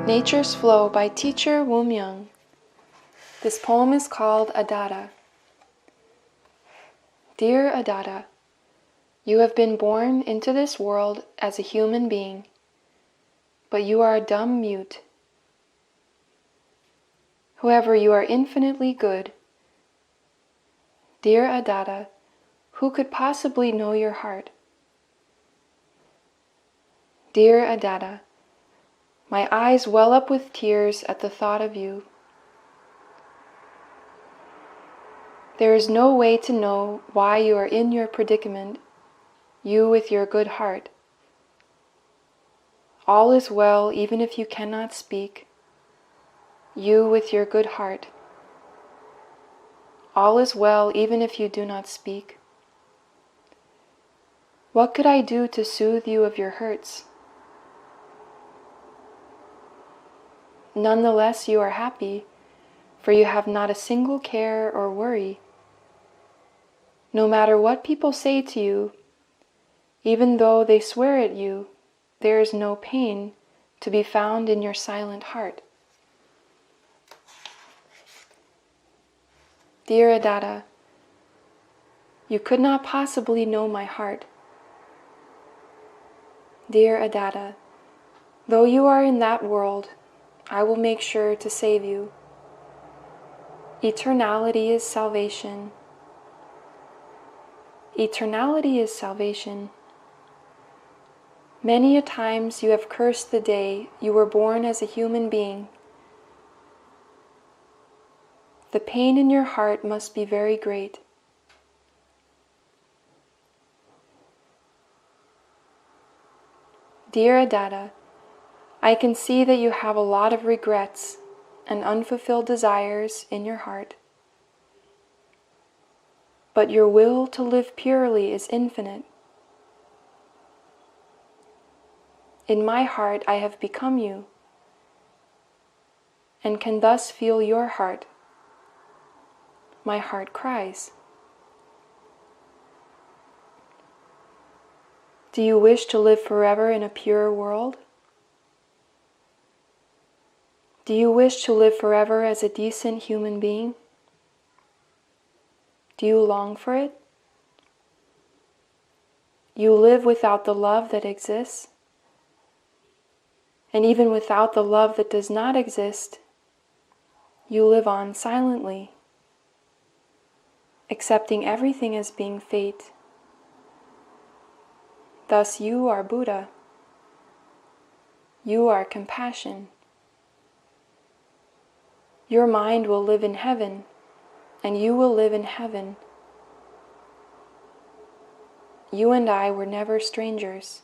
Nature's Flow by teacher Meng. This poem is called Adada. Dear Adada, you have been born into this world as a human being, but you are a dumb mute. However, you are infinitely good. Dear Adada, who could possibly know your heart? Dear Adada, my eyes well up with tears at the thought of you. There is no way to know why you are in your predicament, you with your good heart. All is well even if you cannot speak, you with your good heart. All is well even if you do not speak. What could I do to soothe you of your hurts? Nonetheless, you are happy, for you have not a single care or worry. No matter what people say to you, even though they swear at you, there is no pain to be found in your silent heart. Dear Adada, you could not possibly know my heart. Dear Adada, though you are in that world, I will make sure to save you. Eternality is salvation. Eternality is salvation. Many a times you have cursed the day you were born as a human being. The pain in your heart must be very great. Dear Adada, I can see that you have a lot of regrets and unfulfilled desires in your heart. But your will to live purely is infinite. In my heart I have become you, and can thus feel your heart. My heart cries. Do you wish to live forever in a pure world? Do you wish to live forever as a decent human being? Do you long for it? You live without the love that exists, and even without the love that does not exist, you live on silently, accepting everything as being fate. Thus you are Buddha. You are compassion. Your mind will live in heaven, and you will live in heaven. You and I were never strangers.